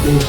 Satish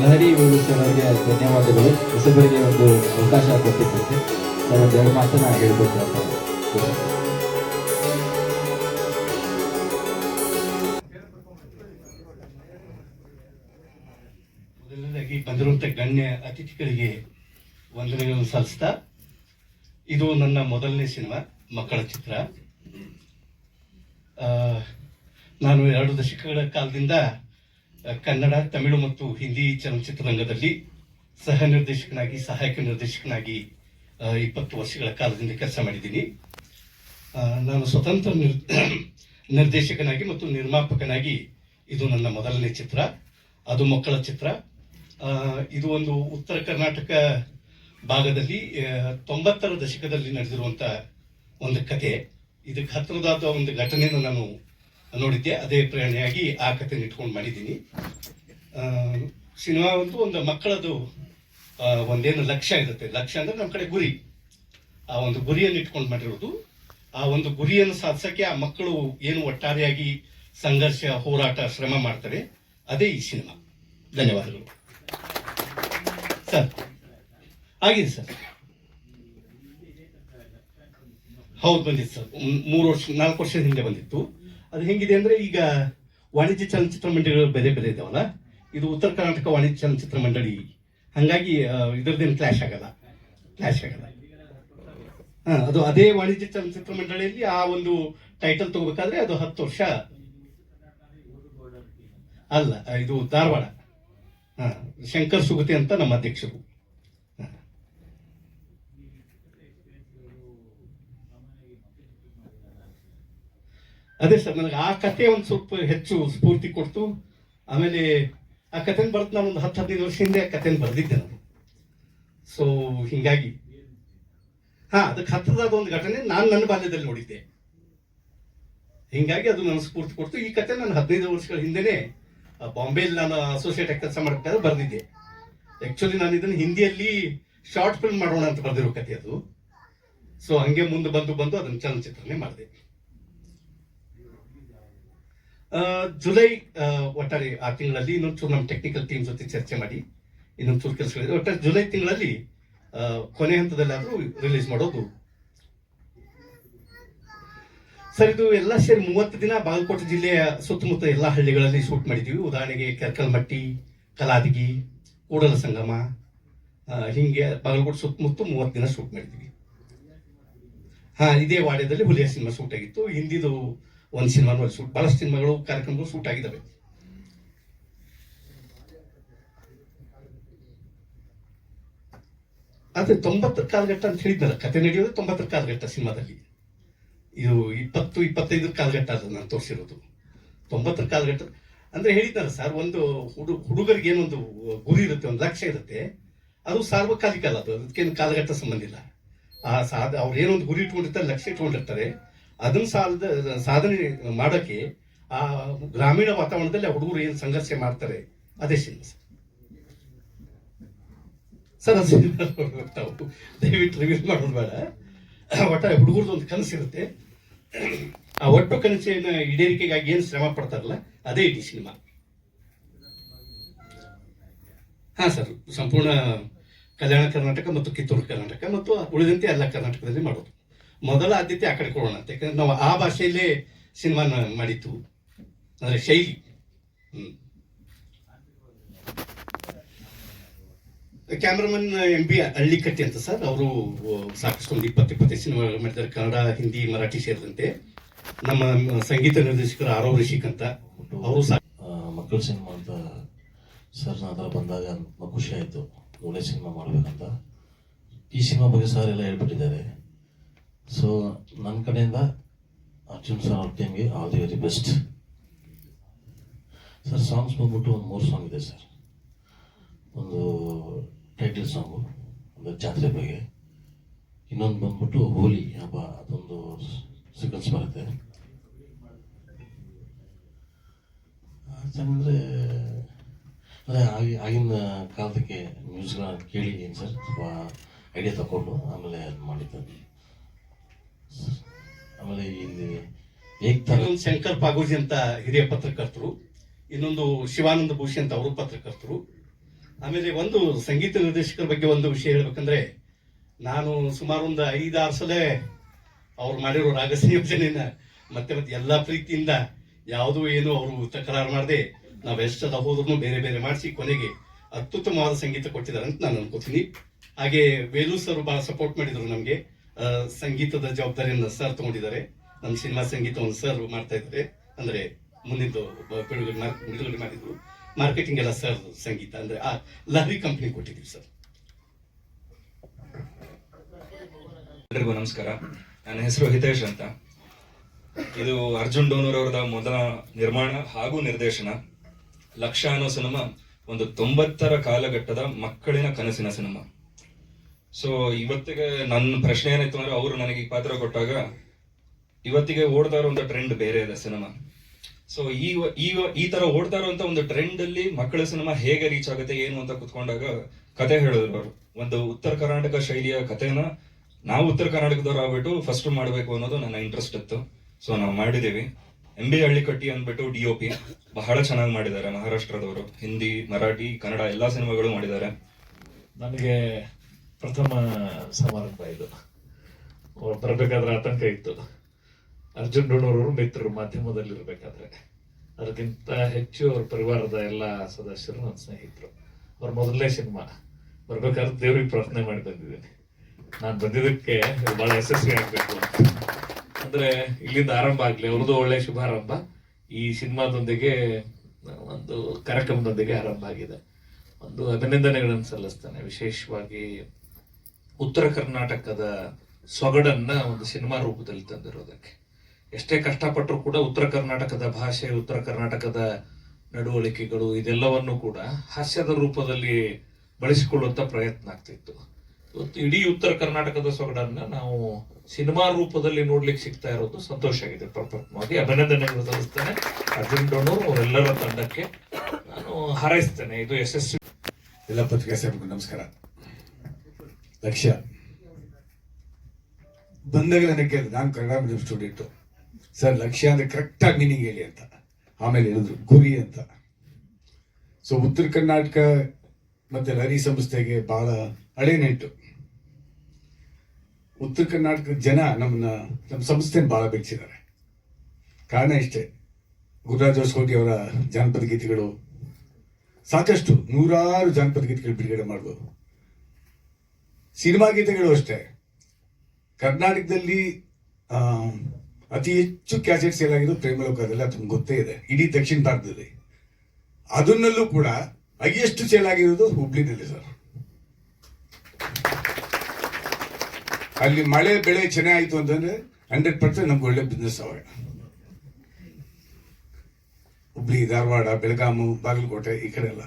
Lahari sir ಅವರಿಗೆ ಧನ್ಯವಾದಗಳು. ಹೊಸಬರಿಗೆ ಒಂದು ಅವಕಾಶ ಕೊಟ್ಟಿದ್ದಕ್ಕೆ ಸರ್ ಒಂದೆರಡು ಮಾತನ್ನ ಹೇಳ್ಬೇಕು ಅಂತ. ಮೊದಲನೇದಾಗಿ ಬಂದಿರುವಂಥ ಗಣ್ಯ ಅತಿಥಿಗಳಿಗೆ ವಂದನೆಗಳನ್ನು ಸಲ್ಲಿಸ್ತಾ, ಇದು ನನ್ನ ಮೊದಲನೇ ಸಿನಿಮಾ, ಮಕ್ಕಳ ಚಿತ್ರ. ನಾನು 2 ದಶಕಗಳ ಕಾಲದಿಂದ ಕನ್ನಡ, ತಮಿಳು ಮತ್ತು ಹಿಂದಿ ಚಲನಚಿತ್ರರಂಗದಲ್ಲಿ ಸಹ ನಿರ್ದೇಶಕನಾಗಿ, ಸಹಾಯಕ ನಿರ್ದೇಶಕನಾಗಿ 20 ವರ್ಷಗಳ ಕಾಲದಿಂದ ಕೆಲಸ ಮಾಡಿದ್ದೀನಿ. ನಾನು ಸ್ವತಂತ್ರ ನಿರ್ದೇಶಕನಾಗಿ ಮತ್ತು ನಿರ್ಮಾಪಕನಾಗಿ ಇದು ನನ್ನ ಮೊದಲನೇ ಚಿತ್ರ. ಅದು ಮಕ್ಕಳ ಚಿತ್ರ. ಇದು ಒಂದು ಉತ್ತರ ಕರ್ನಾಟಕ ಭಾಗದಲ್ಲಿ 90ರ ದಶಕದಲ್ಲಿ ನಡೆದಿರುವಂಥ ಒಂದು ಕತೆ. ಇದಕ್ಕೆ ಹತ್ತಿರದಾದ ಒಂದು ಘಟನೆಯನ್ನು ನಾನು ನೋಡಿದ್ದೆ. ಅದೇ ಪ್ರೇರಣೆಯಾಗಿ ಆ ಕಥೆನ ಇಟ್ಕೊಂಡು ಮಾಡಿದ್ದೀನಿ. ಸಿನಿಮಾ ಒಂದು ಮಕ್ಕಳದು ಒಂದೇನು ಲಕ್ಷ್ಯ ಇರುತ್ತೆ. ಲಕ್ಷ್ಯ ಅಂದ್ರೆ ನಮ್ಮ ಕಡೆ ಗುರಿ. ಆ ಒಂದು ಗುರಿಯನ್ನು ಇಟ್ಕೊಂಡು ಮಾಡಿರೋದು. ಆ ಒಂದು ಗುರಿಯನ್ನು ಸಾಧಿಸಕ್ಕೆ ಆ ಮಕ್ಕಳು ಏನು ಒಟ್ಟಾರೆಯಾಗಿ ಸಂಘರ್ಷ, ಹೋರಾಟ, ಶ್ರಮ ಮಾಡ್ತಾರೆ, ಅದೇ ಈ ಸಿನಿಮಾ. ಧನ್ಯವಾದಗಳು ಸರ್. ಆಗಿದೆ ಸರ್. ಹೌದು, ಬಂದಿತ್ತು ಸರ್. 4 ವರ್ಷದ ಹಿಂದೆ ಬಂದಿತ್ತು. ಅದು ಹೆಂಗಿದೆ ಅಂದ್ರೆ, ಈಗ ವಾಣಿಜ್ಯ ಚಲನಚಿತ್ರ ಮಂಡಳಿಗಳು ಬೇರೆ ಬೇರೆ ಇದಾವಲ್ಲ, ಇದು ಉತ್ತರ ಕರ್ನಾಟಕ ವಾಣಿಜ್ಯ ಚಲನಚಿತ್ರ ಮಂಡಳಿ. ಹಂಗಾಗಿ ಇದರದ್ದೇನು ಕ್ಲಾಶ್ ಆಗಲ್ಲ. ಅದು ಅದೇ ವಾಣಿಜ್ಯ ಚಲನಚಿತ್ರ ಮಂಡಳಿಯಲ್ಲಿ ಆ ಒಂದು ಟೈಟಲ್ ತಗೋಬೇಕಾದ್ರೆ ಅದು 10 ವರ್ಷ ಅಲ್ಲ. ಇದು ಧಾರವಾಡ. ಶಂಕರ್ ಸುಗತಿ ಅಂತ ನಮ್ಮ ಅಧ್ಯಕ್ಷರು. ಅದೇ ಸರ್, ನನಗೆ ಆ ಕತೆ ಒಂದು ಸ್ವಲ್ಪ ಹೆಚ್ಚು ಸ್ಫೂರ್ತಿ ಕೊಡ್ತು. ಆಮೇಲೆ ಆ ಕಥೆನ ಬರ್ದು ನಾನು ಒಂದು 10-15 ವರ್ಷ ಹಿಂದೆ ಆ ಕಥೆನ ಬರೆದಿದ್ದೆ ನಾನು. ಸೊ ಹಿಂಗಾಗಿ ಅದಕ್ಕೆ ಹತ್ತಿರದಾದ ಒಂದು ಘಟನೆ ನಾನು ನನ್ನ ಬಾಲ್ಯದಲ್ಲಿ ನೋಡಿದ್ದೆ. ಹಿಂಗಾಗಿ ಅದು ನನ್ನ ಸ್ಫೂರ್ತಿ ಕೊಡ್ತು. ಈ ಕತೆ ನಾನು 15 ವರ್ಷಗಳ ಹಿಂದೆನೆ ಬಾಂಬೆಯಲ್ಲಿ ನಾನು ಅಸೋಸಿಯೇಟ್ ಆಗಿ ಕೆಲಸ ಮಾಡಬೇಕಾದ್ರೆ ಬರೆದಿದ್ದೆ. ಆಕ್ಚುಲಿ ನಾನು ಇದನ್ನು ಹಿಂದಿಯಲ್ಲಿ ಶಾರ್ಟ್ ಫಿಲ್ಮ್ ಮಾಡೋಣ ಅಂತ ಬರೆದಿರೋ ಕತೆ ಅದು. ಸೊ ಹಂಗೆ ಮುಂದೆ ಬಂದು ಅದನ್ನು ಚಲನಚಿತ್ರನೇ ಮಾಡಿದೆ. ಜುಲೈ ಒಟ್ಟಾರೆ ಆ ತಿಂಗಳಲ್ಲಿ ಇನ್ನೊಂದು ಚೂರು ನಮ್ಮ ಟೆಕ್ನಿಕಲ್ ಟೀಮ್ ಜೊತೆ ಚರ್ಚೆ ಮಾಡಿ ಇನ್ನೊಂದು ಚೂರು ಕೆಲಸಗಳಿದೆ. ಒಟ್ಟಾರೆ ಜುಲೈ ತಿಂಗಳಲ್ಲಿ ಕೊನೆ ಹಂತದಲ್ಲಾದರೂ ರಿಲೀಸ್ ಮಾಡೋದು ಸರ್. ಇದು ಎಲ್ಲ ಸೇರಿ 30 ದಿನ ಬಾಗಲಕೋಟೆ ಜಿಲ್ಲೆಯ ಸುತ್ತಮುತ್ತ ಎಲ್ಲ ಹಳ್ಳಿಗಳಲ್ಲಿ ಶೂಟ್ ಮಾಡಿದ್ದೀವಿ. ಉದಾಹರಣೆಗೆ ಕೆರ್ಕಲ್ಮಟ್ಟಿ, ಕಲಾದಗಿ, ಕೂಡಲ ಸಂಗಮ, ಹಿಂಗೆ ಬಾಗಲಕೋಟೆ ಸುತ್ತಮುತ್ತ 30 ದಿನ ಶೂಟ್ ಮಾಡಿದ್ದೀವಿ. ಇದೇ ವಾಡ್ಯದಲ್ಲಿ ಹುಲಿಯ ಸಿನಿಮಾ ಶೂಟ್ ಆಗಿತ್ತು. ಹಿಂದಿದು ಒಂದು ಸಿನಿಮಾನು ಶೂಟ್, ಬಹಳಷ್ಟು ಸಿನಿಮಾಗಳು, ಕಾರ್ಯಕ್ರಮಗಳು ಶೂಟ್ ಆಗಿದ್ದಾವೆ. ಆದ್ರೆ 90ರ ಕಾಲಘಟ್ಟ ಅಂತ ಹೇಳಿದ್ನಲ್ಲ, ಕತೆ ನಡೆಯೋದು 90ರ ಕಾಲಘಟ್ಟ ಸಿನಿಮಾದಲ್ಲಿ. ಇದು 20-25 ಕಾಲಘಟ್ಟ ಅದು ನಾನು ತೋರಿಸಿರೋದು. 90ರ ಕಾಲಘಟ್ಟ ಅಂದ್ರೆ ಹೇಳಿದ್ನಲ್ಲ ಸರ್, ಒಂದು ಹುಡುಗರಿಗೆ ಏನೊಂದು ಗುರಿ ಇರುತ್ತೆ, ಒಂದು ಲಕ್ಷ್ಯ ಇರುತ್ತೆ. ಅದು ಸಾರ್ವಕಾಲಿಕ ಅಲ್ಲ, ಅದು ಅದಕ್ಕೇನು ಕಾಲಘಟ್ಟ ಸಂಬಂಧ ಇಲ್ಲ. ಅವ್ರು ಏನೊಂದು ಗುರಿ ಇಟ್ಕೊಂಡಿರ್ತಾರೆ, ಲಕ್ಷ್ಯ ಇಟ್ಕೊಂಡಿರ್ತಾರೆ, ಅದನ್ನ ಸಾಧನೆ ಮಾಡೋಕ್ಕೆ ಆ ಗ್ರಾಮೀಣ ವಾತಾವರಣದಲ್ಲಿ ಆ ಹುಡುಗರು ಏನು ಸಂಘರ್ಷ ಮಾಡ್ತಾರೆ, ಅದೇ ಸಿನಿಮಾ ಸರ್. ಅದು ದಯವಿಟ್ಟು ರಿವೀಲ್ ಮಾಡೋದು ಬೇಡ. ಒಟ್ಟಾರೆ ಹುಡುಗರದ್ದು ಒಂದು ಕನಸಿರುತ್ತೆ. ಆ ಒಟ್ಟು ಕನಸಿನ ಈಡೇರಿಕೆಗಾಗಿ ಏನು ಶ್ರಮ ಪಡ್ತಾರಲ್ಲ ಅದೇ ಇಡೀ ಸಿನಿಮಾ. ಹಾ ಸರ್, ಸಂಪೂರ್ಣ ಕಲ್ಯಾಣ ಕರ್ನಾಟಕ ಮತ್ತು ಕಿತ್ತೂರು ಕರ್ನಾಟಕ ಮತ್ತು ಉಳಿದಂತೆ ಎಲ್ಲ ಕರ್ನಾಟಕದಲ್ಲಿ ಮಾಡೋದು. ಮೊದಲ ಆದ್ಯತೆ ಆ ಕಡೆ ಕೊಡೋಣ ಅಂತ, ಯಾಕಂದ್ರೆ ನಾವು ಆ ಭಾಷೆಯಲ್ಲೇ ಸಿನಿಮಾನ ಮಾಡಿತ್ತು, ಅಂದ್ರೆ ಶೈಲಿ. ಕ್ಯಾಮ್ರಾಮನ್ MB ಹಳ್ಳಿಕಟ್ಟಿ ಅಂತ ಸರ್, ಅವರು ಸಾಕಷ್ಟು ಒಂದು 20-25 ಸಿನಿಮಾಗಳು ಮಾಡಿದ್ದಾರೆ, ಕನ್ನಡ, ಹಿಂದಿ, ಮರಾಠಿ ಸೇರಿದಂತೆ. ನಮ್ಮ ಸಂಗೀತ ನಿರ್ದೇಶಕರು ಆರವ್ ರಿಷಿಕ್ ಅಂತ, ಅವರು ಮಕ್ಕಳ ಸಿನಿಮಾ ಅಂತ ಸರ್ ಹತ್ರ ಬಂದಾಗ ತುಂಬ ಖುಷಿ ಆಯಿತು, ಒಳ್ಳೆ ಸಿನಿಮಾ ಮಾಡಬೇಕಂತ. ಈ ಸಿನಿಮಾ ಬಗ್ಗೆ ಸರ್ ಎಲ್ಲ ಹೇಳ್ಬಿಟ್ಟಿದ್ದಾರೆ. ಸೊ ನನ್ನ ಕಡೆಯಿಂದ ಅರ್ಜುನ್ ಸರ್ ಅವ್ರ ಟೀಮ್ಗೆ all the very best. Sir songs ಬಂದ್ಬಿಟ್ಟು ಒಂದು 3 ಸಾಂಗ್ ಇದೆ ಸರ್. ಒಂದು ಟೈಟಲ್ ಸಾಂಗು, ಒಂದು ಜಾತ್ರೆ ಬಗ್ಗೆ, ಇನ್ನೊಂದು ಬಂದ್ಬಿಟ್ಟು ಹೋಲಿ ಹಬ್ಬ, ಅದೊಂದು ಸೀಕ್ವೆನ್ಸ್ ಬರುತ್ತೆ. ಅಂದರೆ ಆಗಿನ ಕಾಲದಕ್ಕೆ ಮ್ಯೂಸಿಕ್ನ ಕೇಳಿದ್ದೀನಿ ಸರ್, ಸ್ವಲ್ಪ ಐಡಿಯಾ ತಗೊಂಡು ಆಮೇಲೆ ಮಾಡಿದ್ದೆ. ಆಮೇಲೆ ಇಲ್ಲಿ ಇನ್ನೊಂದು ಶಂಕರ್ ಪಾಗೋಜಿ ಅಂತ ಹಿರಿಯ ಪತ್ರಕರ್ತರು, ಇನ್ನೊಂದು ಶಿವಾನಂದ ಭೂಷಿ ಅಂತ ಅವರು ಪತ್ರಕರ್ತರು. ಆಮೇಲೆ ಒಂದು ಸಂಗೀತ ನಿರ್ದೇಶಕರ ಬಗ್ಗೆ ಒಂದು ವಿಷಯ ಹೇಳ್ಬೇಕಂದ್ರೆ, ನಾನು ಸುಮಾರು ಒಂದು 5-6 ಸಲ ಅವ್ರು ಮಾಡಿರೋ ರಾಗ ಸಂಯೋಜನೆನ ಮತ್ತೆ ಎಲ್ಲಾ ಪ್ರೀತಿಯಿಂದ ಯಾವುದೂ ಏನು ಅವರು ತಕರಾರು ಮಾಡದೆ ನಾವು ಎಷ್ಟೆಲ್ಲ ಹೋದ್ರೂ ಬೇರೆ ಬೇರೆ ಮಾಡಿಸಿ ಕೊನೆಗೆ ಅತ್ಯುತ್ತಮವಾದ ಸಂಗೀತ ಕೊಟ್ಟಿದ್ದಾರೆ ಅಂತ ನಾನು ಅನ್ಕೋತೀನಿ. ಹಾಗೆ ವೇಲು ಸರ್ ಬಹಳ ಸಪೋರ್ಟ್ ಮಾಡಿದ್ರು ನಮಗೆ. ಸಂಗೀತದ ಜವಾಬ್ದಾರಿಯನ್ನು ಸರ್ ತಗೊಂಡಿದ್ದಾರೆ. ನಮ್ಮ ಸಿನಿಮಾ ಸಂಗೀತವನ್ನು ಸರ್ ಮಾಡ್ತಾ ಇದ್ದಾರೆ, ಅಂದ್ರೆ ಮುಂದಿದ್ದು ಬಿಡುಗಡೆ ಮಾಡಿದ್ರು. ಮಾರ್ಕೆಟಿಂಗ್ ಎಲ್ಲ ಸರ್ ಸಂಗೀತ, ಅಂದ್ರೆ ಆ ಲಹರಿ ಕಂಪನಿ ಕೊಟ್ಟಿದ್ದೀವಿ ಸರ್. ಎಲ್ರಿಗೂ ನಮಸ್ಕಾರ. ನನ್ನ ಹೆಸರು ಹಿತೇಶ್ ಅಂತ. ಇದು ಅರ್ಜುನ್ ಡೋನೂರ್ ಅವರದ ಮೊದಲ ನಿರ್ಮಾಣ ಹಾಗೂ ನಿರ್ದೇಶನ. ಲಕ್ಷ್ಯ ಅನ್ನೋ ಸಿನಿಮಾ ಒಂದು 90ರ ಕಾಲಘಟ್ಟದ ಮಕ್ಕಳಿನ ಕನಸಿನ ಸಿನಿಮಾ. ಸೊ ಇವತ್ತಿಗೆ ನನ್ನ ಪ್ರಶ್ನೆ ಏನಾಯ್ತು ಅಂದ್ರೆ, ಅವರು ನನಗೆ ಈ ಪಾತ್ರ ಕೊಟ್ಟಾಗ ಇವತ್ತಿಗೆ ಓಡ್ತಾ ಇರೋ ಒಂದು ಟ್ರೆಂಡ್ ಬೇರೆ ಇದೆ ಸಿನಿಮಾ. ಸೊ ಈ ತರ ಓಡ್ತಾ ಇರುವಂತ ಒಂದು ಟ್ರೆಂಡ್ ಅಲ್ಲಿ ಮಕ್ಕಳ ಸಿನಿಮಾ ಹೇಗೆ ರೀಚ್ ಆಗುತ್ತೆ ಏನು ಅಂತ ಕುತ್ಕೊಂಡಾಗ ಕತೆ ಹೇಳಿದ್ರು ಅವರು. ಒಂದು ಉತ್ತರ ಕರ್ನಾಟಕ ಶೈಲಿಯ ಕಥೆನ ನಾವು ಉತ್ತರ ಕರ್ನಾಟಕದವ್ರು ಆಗ್ಬಿಟ್ಟು ಫಸ್ಟ್ ಮಾಡಬೇಕು ಅನ್ನೋದು ನನ್ನ ಇಂಟ್ರೆಸ್ಟ್ ಇತ್ತು. ಸೊ ನಾವು ಮಾಡಿದೀವಿ. MB ಹಳ್ಳಿಕಟ್ಟಿ ಅಂದ್ಬಿಟ್ಟು DOP ಬಹಳ ಚೆನ್ನಾಗಿ ಮಾಡಿದ್ದಾರೆ. ಮಹಾರಾಷ್ಟ್ರದವರು ಹಿಂದಿ, ಮರಾಠಿ, ಕನ್ನಡ ಎಲ್ಲಾ ಸಿನಿಮಾಗಳು ಮಾಡಿದ್ದಾರೆ. ನನಗೆ ಪ್ರಥಮ ಸಮಾರಂಭ ಇದು. ಬರಬೇಕಾದ್ರೆ ಆತಂಕ ಇತ್ತು. ಅರ್ಜುನ್ ಡೋಣೂರ್ ಅವರು ಮಿತ್ರರು ಮಾಧ್ಯಮದಲ್ಲಿ ಇರ್ಬೇಕಾದ್ರೆ, ಅದಕ್ಕಿಂತ ಹೆಚ್ಚು ಅವ್ರ ಪರಿವಾರದ ಎಲ್ಲ ಸದಸ್ಯರು ನನ್ನ ಸ್ನೇಹಿತರು. ಅವ್ರ ಮೊದಲನೇ ಸಿನಿಮಾ ಬರ್ಬೇಕಾದ್ರೆ ದೇವ್ರಿಗೆ ಪ್ರಾರ್ಥನೆ ಮಾಡಿ ಬಂದಿದ್ದೀನಿ, ನಾನು ಬಂದಿದ್ದಕ್ಕೆ ಬಹಳ ಯಶಸ್ವಿ ಆಗ್ಬೇಕು ಅಂದ್ರೆ ಇಲ್ಲಿಂದ ಆರಂಭ ಆಗ್ಲಿ, ಅವ್ರದ್ದು ಒಳ್ಳೆ ಶುಭಾರಂಭ ಈ ಸಿನಿಮಾದೊಂದಿಗೆ, ಒಂದು ಕಾರ್ಯಕ್ರಮದೊಂದಿಗೆ ಆರಂಭ ಆಗಿದೆ. ಒಂದು ಅಭಿನಂದನೆಗಳನ್ನು ಸಲ್ಲಿಸ್ತೇನೆ. ವಿಶೇಷವಾಗಿ ಉತ್ತರ ಕರ್ನಾಟಕದ ಸೊಗಡನ್ನ ಒಂದು ಸಿನಿಮಾ ರೂಪದಲ್ಲಿ ತಂದಿರೋದಕ್ಕೆ. ಎಷ್ಟೇ ಕಷ್ಟಪಟ್ಟರು ಕೂಡ ಉತ್ತರ ಕರ್ನಾಟಕದ ಭಾಷೆ, ಉತ್ತರ ಕರ್ನಾಟಕದ ನಡವಳಿಕೆಗಳು ಇದೆಲ್ಲವನ್ನು ಕೂಡ ಹಾಸ್ಯದ ರೂಪದಲ್ಲಿ ಬಳಸಿಕೊಳ್ಳುವಂತ ಪ್ರಯತ್ನ ಆಗ್ತಿತ್ತು. ಇವತ್ತು ಇಡೀ ಉತ್ತರ ಕರ್ನಾಟಕದ ಸೊಗಡನ್ನ ನಾವು ಸಿನಿಮಾ ರೂಪದಲ್ಲಿ ನೋಡ್ಲಿಕ್ಕೆ ಸಿಗ್ತಾ ಇರೋದು ಸಂತೋಷ ಆಗಿದೆ. ಪ್ರಪ್ರಥಮವಾಗಿ ಅಭಿನಂದನೆಗಳು ಸಲ್ಲಿಸ್ತೇನೆ ಅರ್ಜುನ್ ಡೋಣೂರ್ ಅವರೆಲ್ಲರ ತಂಡಕ್ಕೆ ನಾನು ಹಾರೈಸ್ತೇನೆ. ಇದು ಯಶಸ್ವಿ. ಎಲ್ಲ ಪತ್ರಿಕಾ ಸೇವಕರು ನಮಸ್ಕಾರ. ಲಕ್ಷ್ಯ ಬಂದಾಗ ನನಗೆ ಕೇಳಿದ್ರು, ನಾನು ಕನ್ನಡ ಮೀಡಿಯಂ ಸ್ಟೂಡೆಂಟು ಸರ್, ಲಕ್ಷ್ಯ ಅಂದ್ರೆ ಕರೆಕ್ಟಾಗಿ ಮೀನಿಂಗ್ ಹೇಳಿ ಅಂತ. ಆಮೇಲೆ ಹೇಳಿದ್ರು ಗುರಿ ಅಂತ. ಸೊ ಉತ್ತರ ಕರ್ನಾಟಕ ಮತ್ತೆ ಲಹರಿ ಸಂಸ್ಥೆಗೆ ಬಹಳ ಹಳೆ ನೆಂಟು. ಉತ್ತರ ಕರ್ನಾಟಕದ ಜನ ನಮ್ಮ ಸಂಸ್ಥೆನ ಬಹಳ ಬೆಳೆಸಿದ್ದಾರೆ. ಕಾರಣ ಇಷ್ಟೇ, ಗುರುರಾಜ್ ಹೊಸಕೋಟೆ ಅವರ ಜಾನಪದ ಗೀತೆಗಳು, ಸಾಕಷ್ಟು 100 ಜಾನಪದ ಗೀತೆಗಳು ಬಿಡುಗಡೆ ಮಾಡ್ಬೋದು. ಸಿನಿಮಾ ಗೀತೆಗಳು ಅಷ್ಟೇ. ಕರ್ನಾಟಕದಲ್ಲಿ ಅತಿ ಹೆಚ್ಚು ಕ್ಯಾಸೆಟ್ ಸೇಲ್ ಆಗಿದ್ದು ಪ್ರೇಮಲೋಕದಲ್ಲಿ, ಅದು ಗೊತ್ತೇ ಇದೆ ಇಡೀ ದಕ್ಷಿಣ ಭಾರತದಲ್ಲಿ. ಅದನ್ನಲ್ಲೂ ಕೂಡ ಹೈಯೆಸ್ಟ್ ಸೇಲ್ ಆಗಿರೋದು ಹುಬ್ಳಿನಲ್ಲಿ ಸರ್. ಅಲ್ಲಿ ಮಳೆ ಬೆಳೆ ಚೆನ್ನಾಗಿತ್ತು ಅಂತಂದ್ರೆ 100% ನಮ್ಗೆ ಒಳ್ಳೆ ಬಿಸ್ನೆಸ್ ಅವಾಗ. ಹುಬ್ಳಿ, ಧಾರವಾಡ, ಬೆಳಗಾಮು, ಬಾಗಲಕೋಟೆ ಈ ಕಡೆ ಎಲ್ಲ.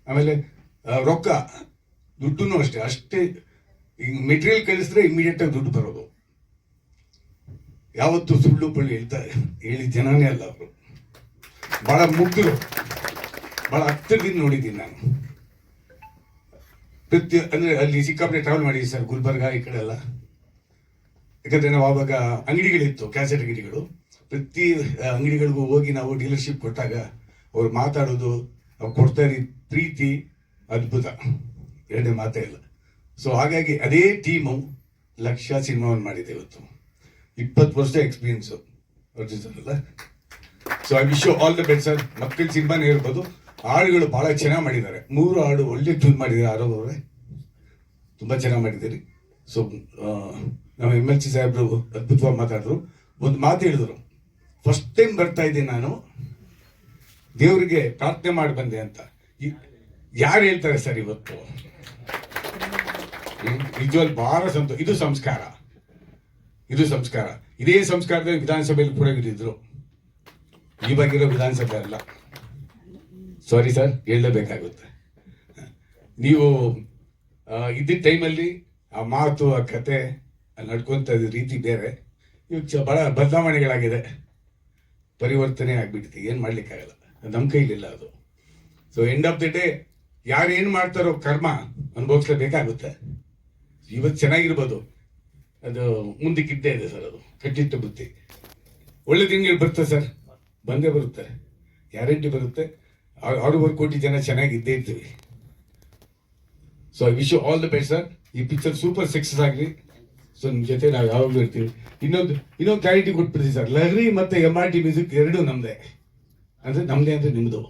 ಆಮೇಲೆ ರೊಕ್ಕ ದುಡ್ಡು ಅಷ್ಟೇ ಈಗ ಮೆಟೀರಿಯಲ್ ಕಳಿಸಿದ್ರೆ ಇಮಿಡಿಯೇಟ್ ಆಗಿ ದುಡ್ಡು ಬರೋದು. ಯಾವತ್ತು ಸುಳ್ಳು ಪಳ್ಳಿ ಹೇಳಿ ಜನನೇ ಅಲ್ಲ ಅವರು. ಬಹಳ ಮುಗ್ಧರು, ಬಹಳ ಹತ್ತಿರದಿಂದ ನೋಡಿದ್ದೀನಿ ನಾನು. ಅಂದ್ರೆ ಅಲ್ಲಿ ಸಿಕ್ಕಾಪಟ್ಟೆ ಟ್ರಾವೆಲ್ ಮಾಡಿದ್ವಿ ಸರ್, ಗುಲ್ಬರ್ಗ ಈ ಕಡೆ ಎಲ್ಲ. ಯಾಕಂದ್ರೆ ನಾವು ಆವಾಗ ಅಂಗಡಿಗಳಿತ್ತು, ಕ್ಯಾಸೆಟ್ ಅಂಗಡಿಗಳು. ಪ್ರತಿ ಅಂಗಡಿಗಳಿಗೂ ಹೋಗಿ ನಾವು ಡೀಲರ್ಶಿಪ್ ಕೊಟ್ಟಾಗ ಅವ್ರು ಮಾತಾಡೋದು, ಅವ್ರು ಕೊಡ್ತಾ ಇರೋ ಪ್ರೀತಿ ಅದ್ಭುತ, ಎರಡನೇ ಮಾತೇ ಇಲ್ಲ. ಸೊ ಹಾಗಾಗಿ ಅದೇ ಟೀಮು ಲಕ್ಷ ಸಿನಿಮಾವನ್ನು ಮಾಡಿದೆ ಇವತ್ತು. 20 ವರ್ಷ ಎಕ್ಸ್ಪೀರಿಯನ್ಸು ಅರ್ಜುನ್ ಸರ್ ಅಲ್ಲ. So I wish you all the best sir. ಮಕ್ಕಳ ಸಿನಿಮಾನೇ ಇರ್ಬೋದು, ಹಾಡುಗಳು ಭಾಳ ಚೆನ್ನಾಗಿ ಮಾಡಿದ್ದಾರೆ. 3 ಹಾಡು ಒಳ್ಳೆ ಟ್ಯೂನ್ ಮಾಡಿದ್ದಾರೆ. ಆರೋಗ್ಯವರೇ ತುಂಬ ಚೆನ್ನಾಗಿ ಮಾಡಿದ್ದೀರಿ. ಸೊ ನಮ್ಮ MLC ಸಾಹೇಬರು ಅದ್ಭುತವಾಗಿ ಮಾತಾಡಿದ್ರು. ಒಂದು ಮಾತು ಹೇಳಿದ್ರು, ಫಸ್ಟ್ ಟೈಮ್ ಬರ್ತಾ ಇದ್ದೀನಿ ನಾನು, ದೇವರಿಗೆ ಪ್ರಾರ್ಥನೆ ಮಾಡಿ ಬಂದೆ ಅಂತ. ಯಾರು ಹೇಳ್ತಾರೆ ಸರ್ ಇವತ್ತು? ನಿಜವಾಗ್ಲೂ ಬಹಳ ಸಂತೋಷ. ಇದು ಸಂಸ್ಕಾರ, ಇದು ಸಂಸ್ಕಾರ. ಇದೇ ಸಂಸ್ಕಾರದಲ್ಲಿ ವಿಧಾನಸಭೆಯಲ್ಲಿ ಕೂಡ ಇದ್ದಿದ್ರು, ಇವಾಗಿರೋ ವಿಧಾನಸಭೆ ಅಲ್ಲ. ಸಾರಿ ಸರ್, ಹೇಳಲೇಬೇಕಾಗುತ್ತೆ. ನೀವು ಇದ್ದಿದ್ದ ಟೈಮಲ್ಲಿ ಆ ಮಾತು, ಆ ಕತೆ, ನಡ್ಕೊಂತ ರೀತಿ ಬೇರೆ. ಇವಾಗ ಬಹಳ ಬದಲಾವಣೆಗಳಾಗಿದೆ, ಪರಿವರ್ತನೆ ಆಗ್ಬಿಟ್ಟಿದೆ. ಏನು ಮಾಡ್ಲಿಕ್ಕಾಗಲ್ಲ, ನಮ್ಮ ಕೈಲಿಲ್ಲ ಅದು. So end of the day ಯಾರು ಏನು ಮಾಡ್ತಾರೋ ಕರ್ಮ ಅನುಭವಿಸ್ಲೇಬೇಕಾಗುತ್ತೆ. ಇವತ್ತು ಚೆನ್ನಾಗಿರ್ಬೋದು, ಅದು ಮುಂದಕ್ಕಿದ್ದೇ ಇದೆ ಸರ್. ಅದು ಕಟ್ಟಿಟ್ಟು ಬುತ್ತಿ. ಒಳ್ಳೆ ದಿನಗಳು ಬರುತ್ತೆ ಸರ್, ಬಂದೇ ಬರುತ್ತೆ, ಗ್ಯಾರಂಟಿ ಬರುತ್ತೆ. 6.5 ಕೋಟಿ ಜನ ಚೆನ್ನಾಗಿದ್ದೇ ಇರ್ತೀವಿ. So I wish you all the best sir. ಈ ಪಿಕ್ಚರ್ ಸೂಪರ್ ಸಕ್ಸಸ್ ಆಗಲಿ. ಸೊ ನಿಮ್ಮ ಜೊತೆ ನಾವು ಯಾವಾಗಲೂ ಇರ್ತೀವಿ. ಇನ್ನೊಂದು ಕ್ಲಾರಿಟಿ ಕೊಟ್ಬಿಡ್ತೀವಿ ಸರ್, ಲಹರಿ ಮತ್ತು MRT ಮ್ಯೂಸಿಕ್ ಎರಡೂ ನಮ್ಮದೇ. ಅಂದರೆ ನಮ್ಮದೇ ಅಂದರೆ ನಿಮ್ಮದು.